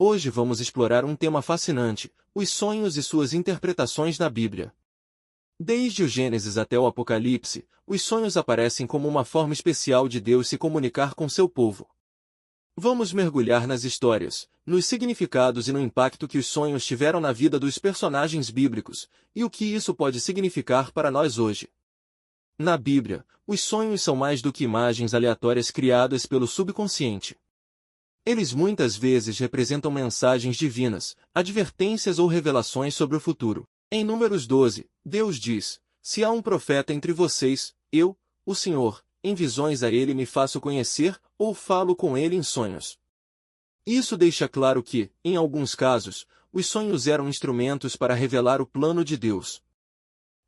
Hoje vamos explorar um tema fascinante: os sonhos e suas interpretações na Bíblia. Desde o Gênesis até o Apocalipse, os sonhos aparecem como uma forma especial de Deus se comunicar com seu povo. Vamos mergulhar nas histórias, nos significados e no impacto que os sonhos tiveram na vida dos personagens bíblicos, e o que isso pode significar para nós hoje. Na Bíblia, os sonhos são mais do que imagens aleatórias criadas pelo subconsciente. Eles muitas vezes representam mensagens divinas, advertências ou revelações sobre o futuro. Em Números 12, Deus diz: "Se há um profeta entre vocês, eu, o Senhor, em visões a ele me faço conhecer, ou falo com ele em sonhos." Isso deixa claro que, em alguns casos, os sonhos eram instrumentos para revelar o plano de Deus.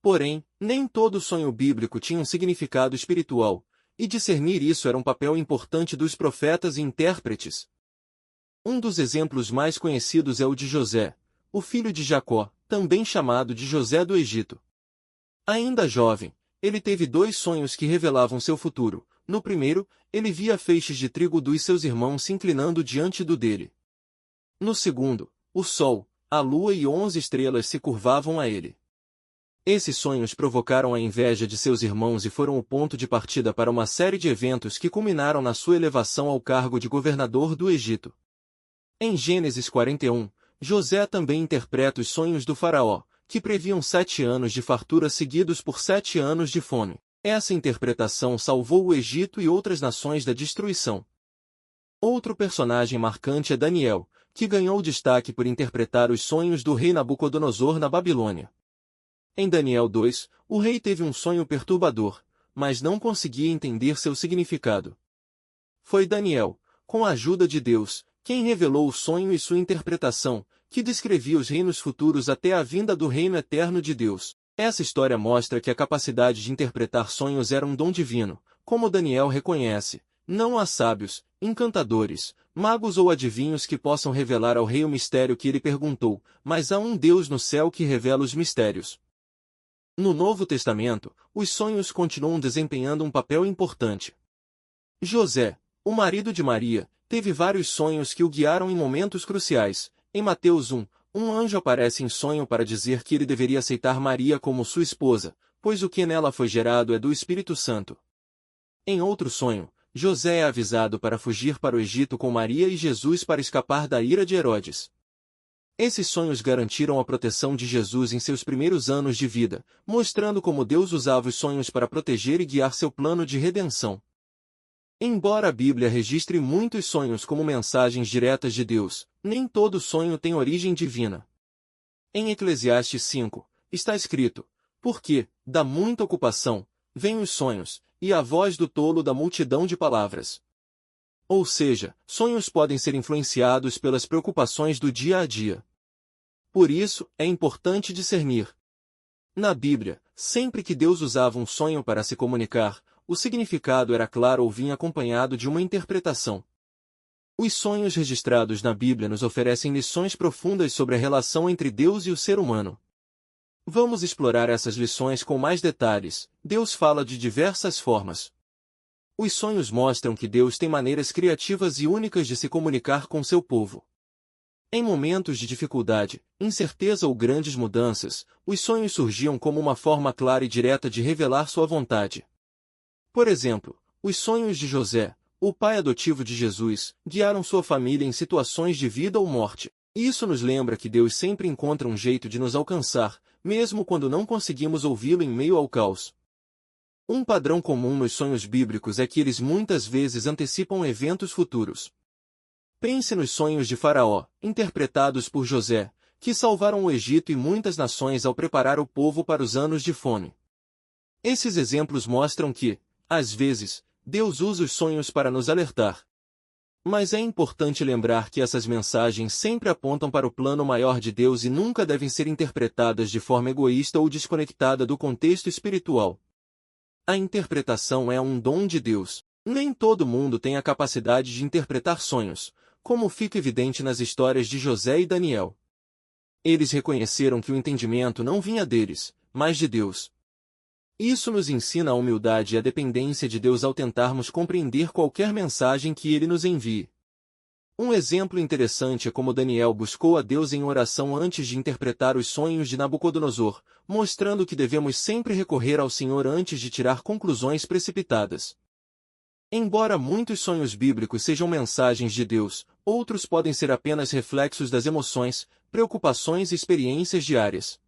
Porém, nem todo sonho bíblico tinha um significado espiritual, e discernir isso era um papel importante dos profetas e intérpretes. Um dos exemplos mais conhecidos é o de José, o filho de Jacó, também chamado de José do Egito. Ainda jovem, ele teve dois sonhos que revelavam seu futuro. No primeiro, ele via feixes de trigo dos seus irmãos se inclinando diante dele. No segundo, o sol, a lua e 11 estrelas se curvavam a ele. Esses sonhos provocaram a inveja de seus irmãos e foram o ponto de partida para uma série de eventos que culminaram na sua elevação ao cargo de governador do Egito. Em Gênesis 41, José também interpreta os sonhos do faraó, que previam 7 anos de fartura seguidos por 7 anos de fome. Essa interpretação salvou o Egito e outras nações da destruição. Outro personagem marcante é Daniel, que ganhou destaque por interpretar os sonhos do rei Nabucodonosor na Babilônia. Em Daniel 2, o rei teve um sonho perturbador, mas não conseguia entender seu significado. Foi Daniel, com a ajuda de Deus, quem revelou o sonho e sua interpretação, que descrevia os reinos futuros até a vinda do reino eterno de Deus. Essa história mostra que a capacidade de interpretar sonhos era um dom divino, como Daniel reconhece. Não há sábios, encantadores, magos ou adivinhos que possam revelar ao rei o mistério que ele perguntou, mas há um Deus no céu que revela os mistérios. No Novo Testamento, os sonhos continuam desempenhando um papel importante. José, o marido de Maria, teve vários sonhos que o guiaram em momentos cruciais. Em Mateus 1, um anjo aparece em sonho para dizer que ele deveria aceitar Maria como sua esposa, pois o que nela foi gerado é do Espírito Santo. Em outro sonho, José é avisado para fugir para o Egito com Maria e Jesus para escapar da ira de Herodes. Esses sonhos garantiram a proteção de Jesus em seus primeiros anos de vida, mostrando como Deus usava os sonhos para proteger e guiar seu plano de redenção. Embora a Bíblia registre muitos sonhos como mensagens diretas de Deus, nem todo sonho tem origem divina. Em Eclesiastes 5, está escrito: "Porque, da muita ocupação, vêm os sonhos, e a voz do tolo da multidão de palavras." Ou seja, sonhos podem ser influenciados pelas preocupações do dia a dia. Por isso, é importante discernir. Na Bíblia, sempre que Deus usava um sonho para se comunicar, o significado era claro ou vinha acompanhado de uma interpretação. Os sonhos registrados na Bíblia nos oferecem lições profundas sobre a relação entre Deus e o ser humano. Vamos explorar essas lições com mais detalhes. Deus fala de diversas formas. Os sonhos mostram que Deus tem maneiras criativas e únicas de se comunicar com seu povo. Em momentos de dificuldade, incerteza ou grandes mudanças, os sonhos surgiam como uma forma clara e direta de revelar sua vontade. Por exemplo, os sonhos de José, o pai adotivo de Jesus, guiaram sua família em situações de vida ou morte. Isso nos lembra que Deus sempre encontra um jeito de nos alcançar, mesmo quando não conseguimos ouvi-lo em meio ao caos. Um padrão comum nos sonhos bíblicos é que eles muitas vezes antecipam eventos futuros. Pense nos sonhos de Faraó, interpretados por José, que salvaram o Egito e muitas nações ao preparar o povo para os anos de fome. Esses exemplos mostram que, às vezes, Deus usa os sonhos para nos alertar. Mas é importante lembrar que essas mensagens sempre apontam para o plano maior de Deus e nunca devem ser interpretadas de forma egoísta ou desconectada do contexto espiritual. A interpretação é um dom de Deus. Nem todo mundo tem a capacidade de interpretar sonhos, como fica evidente nas histórias de José e Daniel. Eles reconheceram que o entendimento não vinha deles, mas de Deus. Isso nos ensina a humildade e a dependência de Deus ao tentarmos compreender qualquer mensagem que Ele nos envie. Um exemplo interessante é como Daniel buscou a Deus em oração antes de interpretar os sonhos de Nabucodonosor, mostrando que devemos sempre recorrer ao Senhor antes de tirar conclusões precipitadas. Embora muitos sonhos bíblicos sejam mensagens de Deus, outros podem ser apenas reflexos das emoções, preocupações e experiências diárias.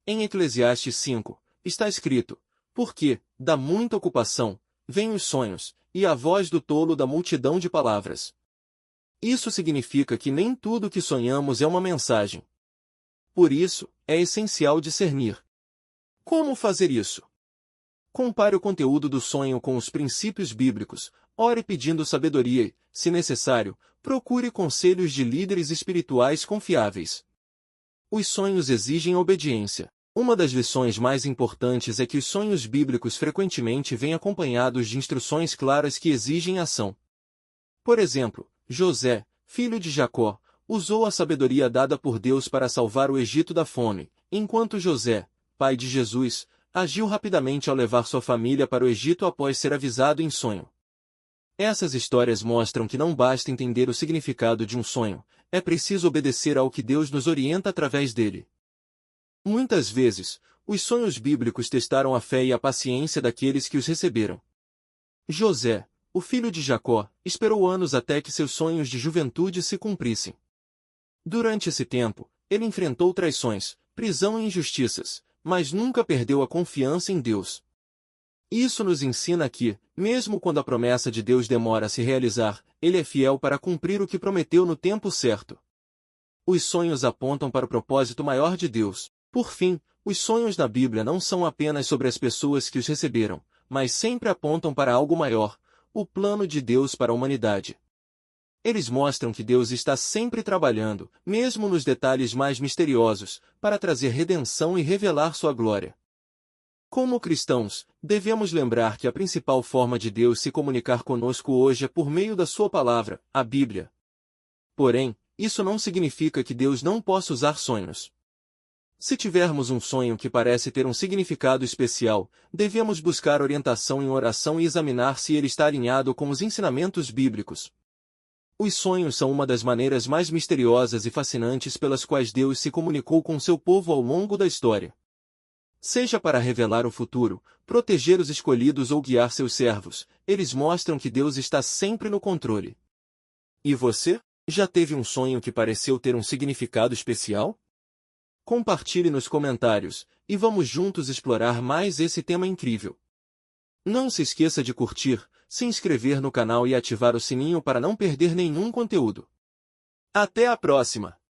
Em Eclesiastes 5, está escrito: porque, da muita ocupação, vêm os sonhos, e a voz do tolo da multidão de palavras. Isso significa que nem tudo que sonhamos é uma mensagem. Por isso, é essencial discernir. Como fazer isso? Compare o conteúdo do sonho com os princípios bíblicos, ore pedindo sabedoria e, se necessário, procure conselhos de líderes espirituais confiáveis. Os sonhos exigem obediência. Uma das lições mais importantes é que os sonhos bíblicos frequentemente vêm acompanhados de instruções claras que exigem ação. Por exemplo, José, filho de Jacó, usou a sabedoria dada por Deus para salvar o Egito da fome, enquanto José, pai de Jesus, agiu rapidamente ao levar sua família para o Egito após ser avisado em sonho. Essas histórias mostram que não basta entender o significado de um sonho, é preciso obedecer ao que Deus nos orienta através dele. Muitas vezes, os sonhos bíblicos testaram a fé e a paciência daqueles que os receberam. José, o filho de Jacó, esperou anos até que seus sonhos de juventude se cumprissem. Durante esse tempo, ele enfrentou traições, prisão e injustiças, mas nunca perdeu a confiança em Deus. Isso nos ensina que, mesmo quando a promessa de Deus demora a se realizar, Ele é fiel para cumprir o que prometeu no tempo certo. Os sonhos apontam para o propósito maior de Deus. Por fim, os sonhos da Bíblia não são apenas sobre as pessoas que os receberam, mas sempre apontam para algo maior, o plano de Deus para a humanidade. Eles mostram que Deus está sempre trabalhando, mesmo nos detalhes mais misteriosos, para trazer redenção e revelar sua glória. Como cristãos, devemos lembrar que a principal forma de Deus se comunicar conosco hoje é por meio da sua palavra, a Bíblia. Porém, isso não significa que Deus não possa usar sonhos. Se tivermos um sonho que parece ter um significado especial, devemos buscar orientação em oração e examinar se ele está alinhado com os ensinamentos bíblicos. Os sonhos são uma das maneiras mais misteriosas e fascinantes pelas quais Deus se comunicou com seu povo ao longo da história. Seja para revelar o futuro, proteger os escolhidos ou guiar seus servos, eles mostram que Deus está sempre no controle. E você? Já teve um sonho que pareceu ter um significado especial? Compartilhe nos comentários, e vamos juntos explorar mais esse tema incrível. Não se esqueça de curtir, se inscrever no canal e ativar o sininho para não perder nenhum conteúdo. Até a próxima!